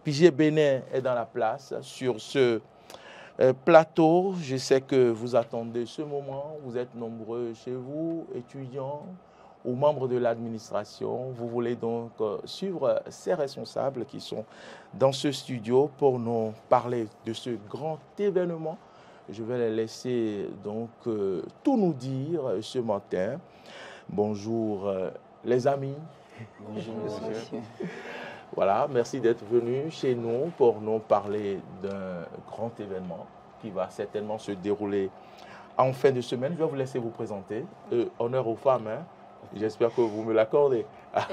Pigé Bénin est dans la place sur ce plateau. Je sais que vous attendez ce moment. Vous êtes nombreux chez vous, étudiants ou membres de l'administration. Vous voulez donc suivre ces responsables qui sont dans ce studio pour nous parler de ce grand événement. Je vais les laisser donc tout nous dire ce matin. Bonjour les amis. Bonjour monsieur. Voilà, merci d'être venus chez nous pour nous parler d'un grand événement qui va certainement se dérouler en fin de semaine. Je vais vous laisser vous présenter. Honneur aux femmes, hein. J'espère que vous me l'accordez.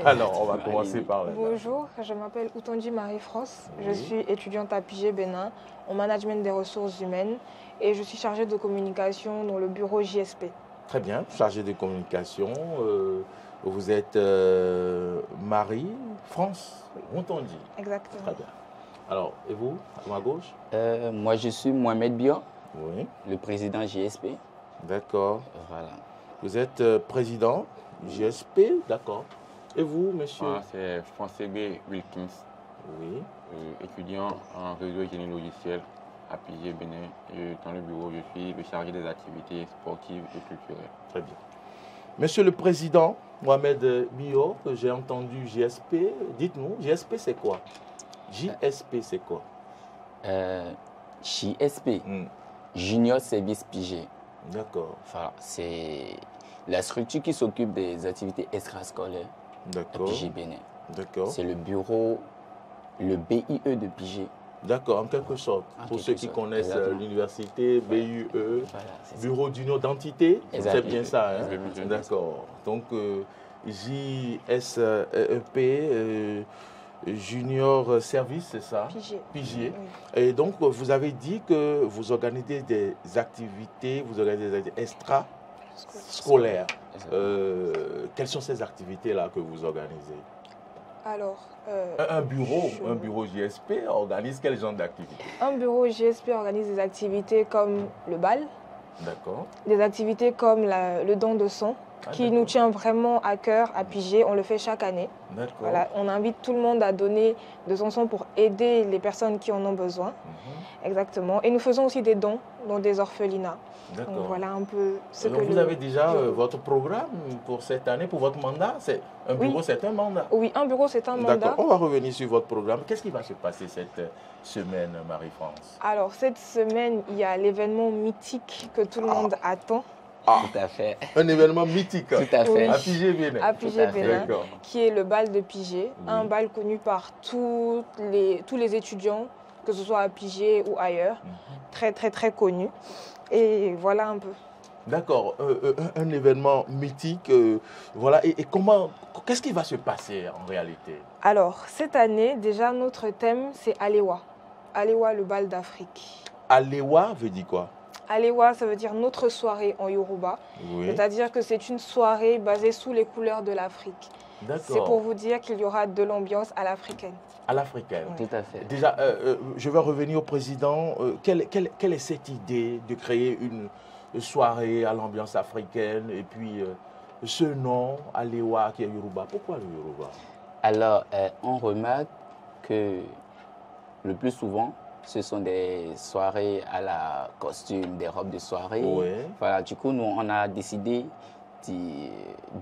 Alors, on va commencer par là. Bonjour, je m'appelle Outondi Marie-France. Je suis étudiante à Pigé Bénin en management des ressources humaines et je suis chargée de communication dans le bureau JSP. Très bien, chargée de communication. Vous êtes Marie-France Outondi. Exactement. Très bien. Alors, et vous, à ma gauche? Moi, je suis Mohamed Bion, Oui. le président JSP. D'accord. Voilà. Vous êtes président JSP, d'accord. Et vous, monsieur? Moi, c'est François B. Wilkins, Oui. étudiant en réseau et génie logiciel à Pigé Bénin. Et dans le bureau, je suis le chargé des activités sportives et culturelles. Très bien. Monsieur le Président, Mohamed Bio, que j'ai entendu JSP, dites-nous, JSP c'est quoi? JSP c'est quoi? JSP, Junior Service Pigé. D'accord. Voilà, c'est la structure qui s'occupe des activités extrascolaires à D'accord. Pigé Bénin. D'accord. C'est le bureau, le BIE de Pigé. D'accord, en quelque sorte. En Pour quelque ceux qui sorte, connaissent exactement. l'université, BUE, Voilà, c'est ça. Bureau d'union d'entité, c'est Exactement. bien ça, hein? Exactement. D'accord. Donc, JSEP, Junior Service, c'est ça? Pigé. Pigé. Oui. Et donc, vous avez dit que vous organisez des activités, vous organisez des activités extrascolaires. Exactement. Quelles sont ces activités-là que vous organisez? Alors, Un bureau JSP organise quel genre d'activités? un bureau JSP organise des activités comme le bal, D'accord. des activités comme le don de sang, qui nous d'accord. tient vraiment à cœur à Pigé. On le fait chaque année. D'accord. Voilà, on invite tout le monde à donner de son sang pour aider les personnes qui en ont besoin. Exactement. Et nous faisons aussi des dons dans des orphelinats. Donc D'accord. voilà un peu ce Donc que vous avez déjà bureau- votre programme pour cette année, pour votre mandat? C'est un bureau, Oui. c'est un mandat. Oui, un bureau, c'est un mandat. D'accord. On va revenir sur votre programme. Qu'est-ce qui va se passer cette semaine, Marie-France? Alors, cette semaine, il y a l'événement mythique que tout le monde attend Tout à fait. Un événement mythique. Tout à fait. Oui. À Pigé Bénin. à Pigé à fait. Bénin, D'accord. qui est le bal de Pigé. Oui. Un bal connu par tous les étudiants, que ce soit à Pigé ou ailleurs. Très, très, très connu. Et voilà un peu. D'accord. Un événement mythique. Voilà. Et comment, qu'est-ce qui va se passer en réalité? Alors, cette année, déjà, notre thème, c'est Alewa. Alewa, le bal d'Afrique. Alewa veut dire quoi? Alewa, ça veut dire notre soirée en Yoruba. Oui. C'est-à-dire que c'est une soirée basée sous les couleurs de l'Afrique. C'est pour D'accord. vous dire qu'il y aura de l'ambiance à l'africaine. À l'africaine. Oui. Tout à fait. Déjà, je vais revenir au président. Quelle est cette idée de créer une soirée à l'ambiance africaine et puis ce nom, Alewa, qui est Yoruba? Pourquoi le Yoruba? Alors, on remarque que le plus souvent, ce sont des soirées à la costume, des robes de soirée. Ouais. Voilà, du coup, nous, on a décidé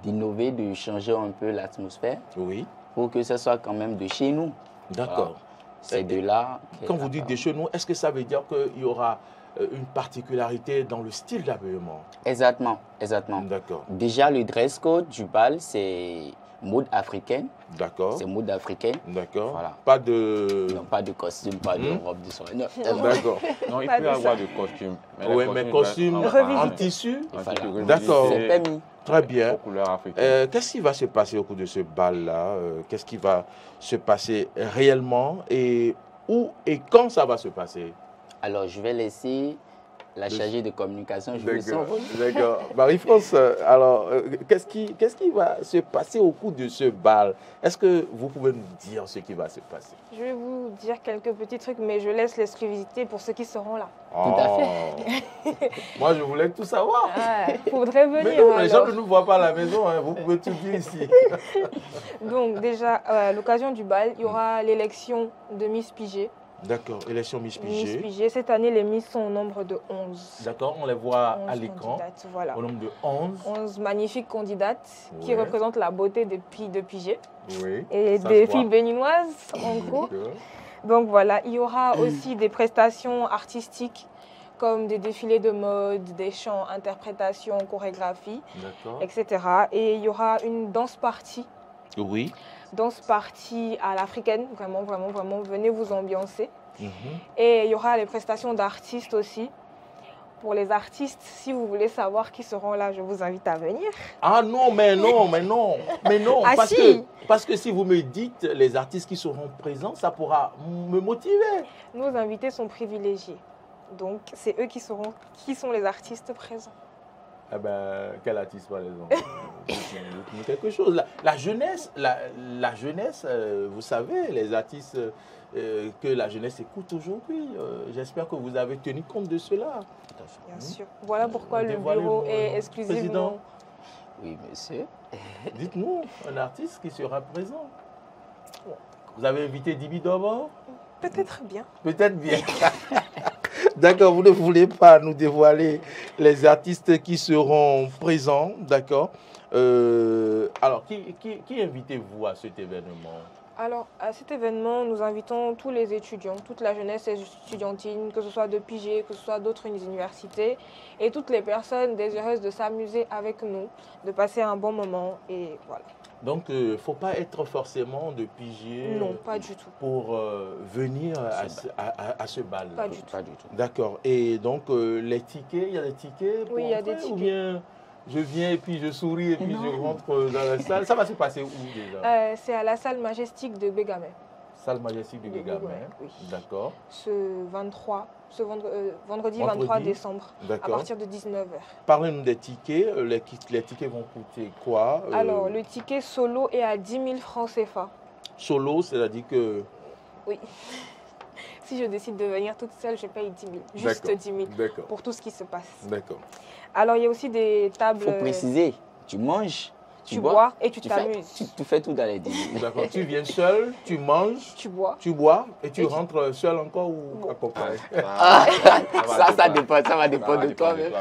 d'innover, de changer un peu l'atmosphère Oui, pour que ce soit quand même de chez nous. d'accord. Voilà. C'est de là. Quand vous dites de chez nous, est-ce que ça veut dire qu'il y aura une particularité dans le style d'habillement? Exactement, exactement. D'accord, Déjà, le dress code du bal, c'est mode africaine. d'accord, C'est mode africaine. d'accord. Voilà. Pas de... Non, pas de costume, pas de robe de soirée. Non, D'accord. Non, il Pas peut de y avoir ça. des costumes. Oui, mais costume Revisité. en tissu? Voilà. D'accord. C'est permis. Très bien. Aux couleurs africaines. Qu'est-ce qui va se passer au cours de ce bal-là? Qu'est-ce qui va se passer réellement et où et quand ça va se passer? Alors, je vais laisser la chargée de communication joue son rôle. D'accord. Marie-France, alors, qu'est-ce qui va se passer au cours de ce bal? Est-ce que vous pouvez nous dire ce qui va se passer? Je vais vous dire quelques petits trucs, mais je laisse l'exclusivité pour ceux qui seront là. Tout à fait. Moi, je voulais tout savoir. Faudrait venir. Mais non, les gens alors. ne nous voient pas à la maison, hein. Vous pouvez tout dire ici. Donc déjà, à l'occasion du bal, il y aura l'élection de Miss Pigé. D'accord, élection Miss Miss Pigé. Pigé, cette année, les Miss sont au nombre de 11. D'accord, on les voit 11 à l'écran. candidates, voilà. Au nombre de 11. 11 magnifiques candidates qui Ouais. représentent la beauté des filles de Pigé Oui. et ça des se filles voit. béninoises en gros. D'accord. Donc voilà, il y aura aussi des prestations artistiques comme des défilés de mode, des chants, interprétations, chorégraphies, D'accord. etc. Et il y aura une danse partie. Oui. Danse partie à l'africaine, vraiment, vraiment, vraiment, venez vous ambiancer. Mhm. Et il y aura les prestations d'artistes aussi. Pour les artistes, si vous voulez savoir qui seront là, je vous invite à venir. Ah non, mais non, mais non, mais non. Ah si. Parce que si vous me dites les artistes qui seront présents, ça pourra me motiver. Nos invités sont privilégiés. Donc, c'est eux qui sont les artistes présents. Eh ben, quel artiste par exemple? Dites-nous quelque chose. La jeunesse, la jeunesse, vous savez, les artistes que la jeunesse écoute aujourd'hui. J'espère que vous avez tenu compte de cela. Bien sûr. Voilà pourquoi le Dévoilez-nous, bureau est Président. exclusivement... Oui, monsieur. Dites-nous un artiste qui sera présent. Vous avez invité Dibi d'abord? Peut-être bien. Peut-être bien. D'accord, vous ne voulez pas nous dévoiler les artistes qui seront présents, d'accord. Alors, qui invitez-vous à cet événement? Alors, à cet événement, nous invitons tous les étudiants, toute la jeunesse étudiantine, que ce soit de Pigé, que ce soit d'autres universités, et toutes les personnes désireuses de s'amuser avec nous, de passer un bon moment, et voilà. Donc, il ne faut pas être forcément de Pigé Non, pas du tout. pour venir à ce bal. Pas du tout. Pas du tout. D'accord. Et donc, les tickets, il y a des tickets pour Oui, il y a des entrer, ou tickets. bien je viens et puis je souris et puis je rentre dans la salle. Ça va se passer où déjà? C'est à la salle majestique de Bégamé. Salle majestique de Bégamin. Oui. D'accord. Ce vendredi 23 décembre, à D'accord. partir de 19h. Parlez-nous des tickets. Les tickets vont coûter quoi? Alors, le ticket solo est à 10 000 francs CFA. Solo, c'est-à-dire que... Oui. Si je décide de venir toute seule, je paye 10 000. Juste D'accord. 10 000 D'accord. pour tout ce qui se passe. D'accord. Alors, il y a aussi des tables... Il faut préciser, tu manges, Tu bois et tu fais- t'amuses. tu fais tout dans les 10 000. D'accord. Tu viens seul, tu manges, Tu bois. tu bois et tu Et tu- rentres seul encore ou Bon. accompagné? Ça dépend, ça va dépendre de toi même.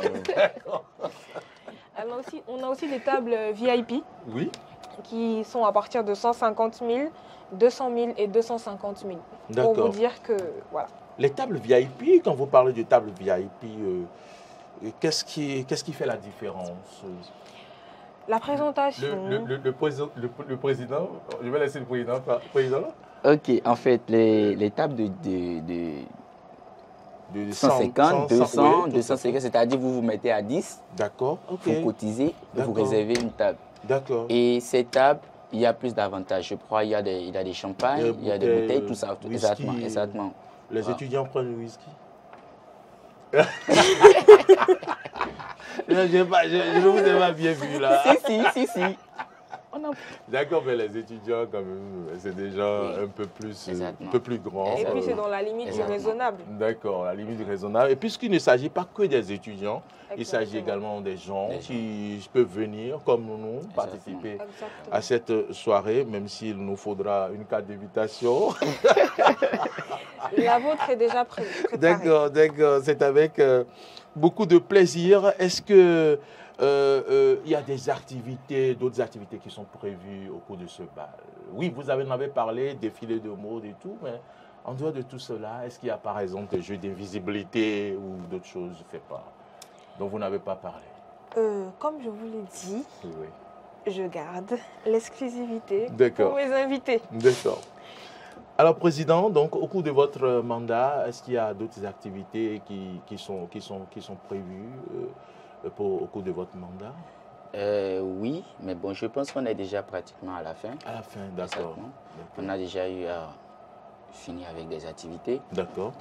Alors on a aussi des tables VIP Oui. qui sont à partir de 150 000, 200 000 et 250 000. Pour vous D'accord. dire que, voilà. Les tables VIP, quand vous parlez de tables VIP, qu'est-ce qui fait la différence? La présentation... Le président, je vais laisser le président. Ok, en fait, les tables de De 150, 200, oui, tout à 250, fait. c'est-à-dire vous vous mettez à 10, D'accord, ok. vous cotisez et vous D'accord. réservez une table. D'accord. Et ces tables, il y a plus d'avantages. Je crois il y a des champagnes, il y a des bouteilles, tout ça. whisky. Exactement, exactement. Les Voilà. étudiants prennent le whisky. je ne vous ai pas bien vu là. Si. D'accord, mais les étudiants, quand même, c'est déjà Oui. un peu plus Exactement. grand. Et puis c'est dans la limite du Exactement. raisonnable. D'accord, la limite raisonnable. Et puisqu'il ne s'agit pas que des étudiants, il s'agit Exactement. également des gens Des qui peuvent venir, comme nous, participer Exactement. à cette soirée, même s'il nous faudra une carte d'invitation. La vôtre est déjà préparée. D'accord. C'est avec beaucoup de plaisir. Est-ce que il y a des activités, d'autres activités qui sont prévues au cours de ce bal? Oui, vous en avez parlé, défilé de mode et tout, mais en dehors de tout cela, est-ce qu'il y a par exemple des jeux d'invisibilité ou d'autres choses, je ne sais pas, dont vous n'avez pas parlé? Comme je vous l'ai dit, Oui. je garde l'exclusivité D'accord. pour mes invités. D'accord. Alors, Président, donc, au cours de votre mandat, est-ce qu'il y a d'autres activités qui sont prévues au cours de votre mandat? Oui, mais bon, je pense qu'on est déjà pratiquement à la fin. À la fin, d'accord. Exactement. On a déjà eu à finir avec des activités. D'accord.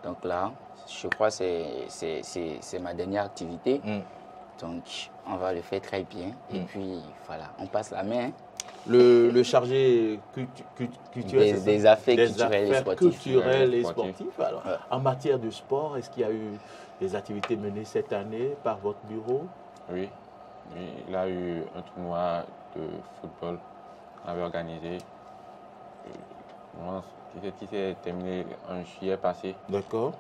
Donc là, je crois que c'est ma dernière activité. Donc, on va le faire très bien. Et puis, voilà, on passe la main. Le chargé culturel, des affaires culturelles et sportives. Alors, en matière de sport, est-ce qu'il y a eu des activités menées cette année par votre bureau? Oui, il a eu un tournoi de football qu'on avait organisé. Qui s'est terminé en juillet passé. D'accord.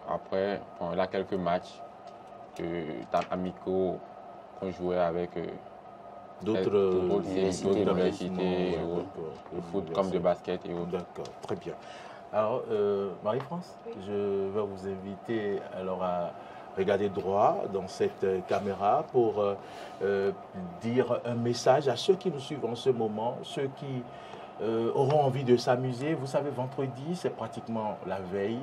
Après, il y a quelques matchs amicaux qu'on jouait avec d'autres universités, de foot comme de basket et autres. D'accord, très bien. Alors, Marie-France, je vais vous inviter alors à regarder droit dans cette caméra pour dire un message à ceux qui nous suivent en ce moment, ceux qui auront envie de s'amuser. Vous savez, vendredi, c'est pratiquement la veille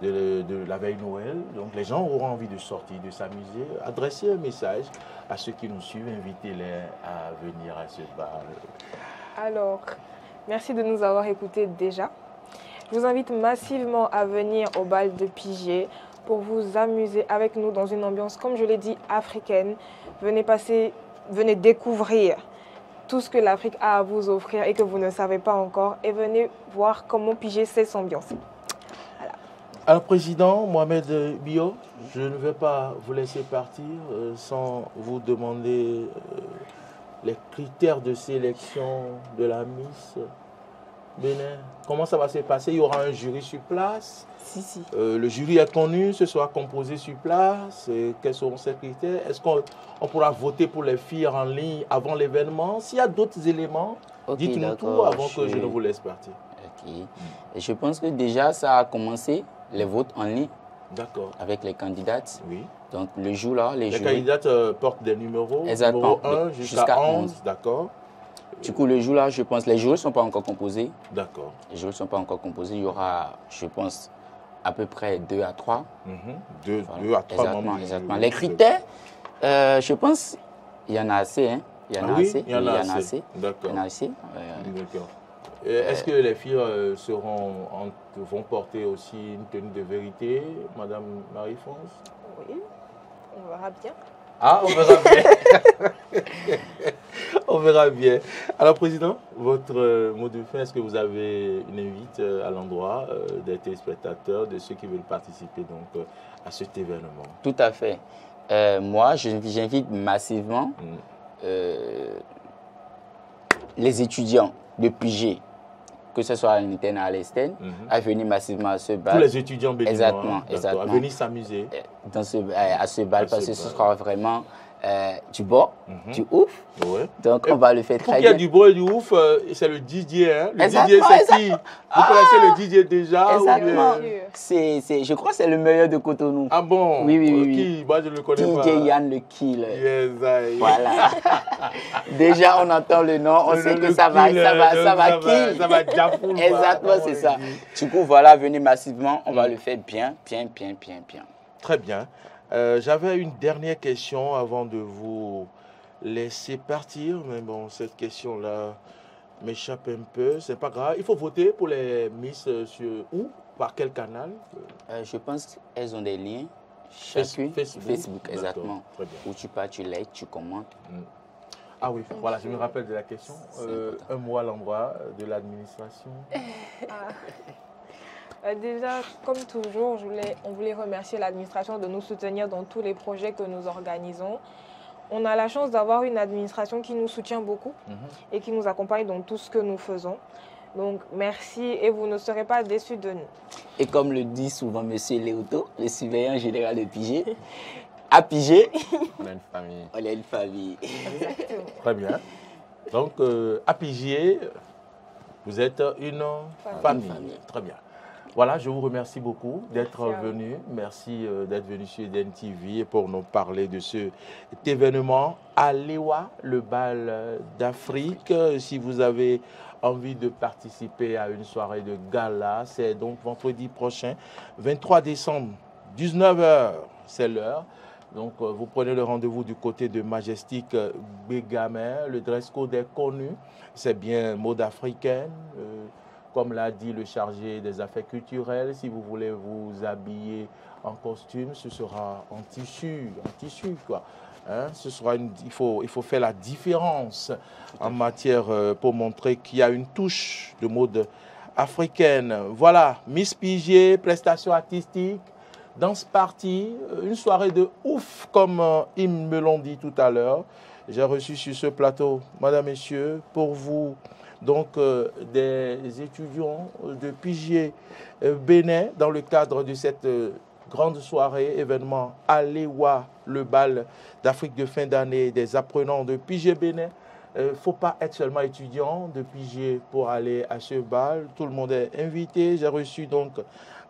de la veille Noël. Donc, les gens auront envie de sortir, de s'amuser. Adressez un message à ceux qui nous suivent. Invitez-les à venir à ce bal. Alors, merci de nous avoir écoutés déjà. Je vous invite massivement à venir au bal de Pigé pour vous amuser avec nous dans une ambiance, comme je l'ai dit, africaine. Venez découvrir tout ce que l'Afrique a à vous offrir et que vous ne savez pas encore. Et venez voir comment Pigé sait s'ambiancer. Voilà. Alors, Président Mohamed Bio, je ne vais pas vous laisser partir sans vous demander les critères de sélection de la Miss Bénin. Comment ça va se passer? Il y aura un jury sur place? Si. Le jury est connu, ce sera composé sur place. Quels seront ces critères? Est-ce qu'on pourra voter pour les filles en ligne avant l'événement? S'il y a d'autres éléments, dites-nous tout avant que je ne vous laisse partir. Ok. Et je pense que déjà, ça a commencé, les votes en ligne. D'accord. Avec les candidates. Oui. Donc le jour-là, les candidates portent des numéros. Exactement. Numéro 1 jusqu'à 11. D'accord. Du coup, le jour-là, je pense, les jurys ne sont pas encore composés. D'accord. Les jurys ne sont pas encore composés. Il y aura, je pense, à peu près 2 à 3. 2 à 3 membres. Exactement. Les critères, je pense, il y en a assez. Hein. Il y en a assez. Il y en a assez. D'accord. Il y en a assez. D'accord. Est-ce que les filles vont porter aussi une tenue de vérité, Madame Marie-France? Oui, on verra bien. Ah, on verra bien. On verra bien. Alors, Président, votre mot de fin, est-ce que vous avez une invite à l'endroit des téléspectateurs, de ceux qui veulent participer donc, à cet événement? Tout à fait. Moi, j'invite massivement les étudiants de Pigé, que ce soit à l'interne à l'externe, à venir massivement à ce bal. Tous les étudiants béninois, exactement. À venir s'amuser. À ce bal, parce que ce sera vraiment du beau, du ouf. Ouais. Donc, on va le faire très bien. Pour qu'il y ait du beau et du ouf, c'est le DJ. Hein? Le DJ, c'est qui? Vous connaissez le DJ déjà? Exactement. Je crois que c'est le meilleur de Cotonou. Ah bon? Oui. Qui? Moi, je ne le connais pas. DJ Yann le Kill. Yes, voilà. Déjà, on entend le nom, on sait que ça va kill. Ça va jafoul. Exactement, c'est ça. Du coup, voilà, venez massivement, on va le faire bien. Très bien. J'avais une dernière question avant de vous laisser partir, mais bon, cette question-là m'échappe un peu. C'est pas grave. Il faut voter pour les Miss sur où? Par quel canal? Je pense qu'elles ont des liens. Chacune. Facebook, exactement. Où tu pars, tu likes, tu commentes. Ah oui, voilà, je me rappelle de la question. Un mot à l'endroit de l'administration. Déjà, comme toujours, on voulait remercier l'administration de nous soutenir dans tous les projets que nous organisons. On a la chance d'avoir une administration qui nous soutient beaucoup et qui nous accompagne dans tout ce que nous faisons. Donc, merci et vous ne serez pas déçus de nous. Et comme le dit souvent M. Léoto, le surveillant général de Pigé, à Pigé, on a une famille. On a une famille. Exactement. Très bien. Donc, à Pigé, vous êtes une famille. Très bien. Voilà, je vous remercie beaucoup d'être venu. Merci d'être venu sur Eden TV pour nous parler de cet événement à l'EWA, le bal d'Afrique. Si vous avez envie de participer à une soirée de gala, c'est donc vendredi prochain, 23 décembre, 19h, c'est l'heure. Donc, vous prenez le rendez-vous du côté de Majestic Bégamin. Le dress code est connu. C'est bien mode africaine. comme l'a dit le chargé des affaires culturelles, si vous voulez vous habiller en costume, ce sera en tissu quoi. Hein, il faut faire la différence en matière pour montrer qu'il y a une touche de mode africaine. Voilà, Miss Pigier, prestations artistiques, danse party, une soirée de ouf comme ils me l'ont dit tout à l'heure. J'ai reçu sur ce plateau, madame, messieurs, pour vous, donc des étudiants de Pigier Bénin dans le cadre de cette grande soirée, événement Aléwa, le bal d'Afrique de fin d'année des apprenants de Pigier Bénin. Il ne faut pas être seulement étudiant de Pigier pour aller à ce bal. Tout le monde est invité. J'ai reçu donc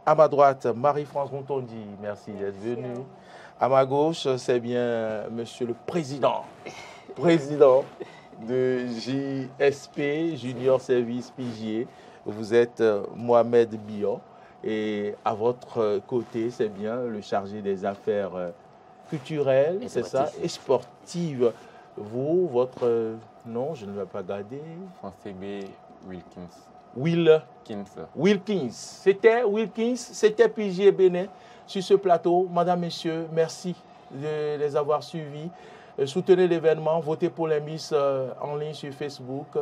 à ma droite Marie-France Rontondi. Merci d'être venue. À ma gauche, c'est bien monsieur le président de JSP, Junior Service Pigier. Vous êtes Mohamed Bion. Et à votre côté, c'est bien le chargé des affaires culturelles, c'est ça, et sportives. Vous, votre nom, je ne vais pas garder. Français B. Wilkins. Wilkins. C'était Wilkins, c'était Pigier Bénin sur ce plateau. Madame, messieurs, merci de les avoir suivis. Soutenez l'événement, votez pour les Miss en ligne sur Facebook.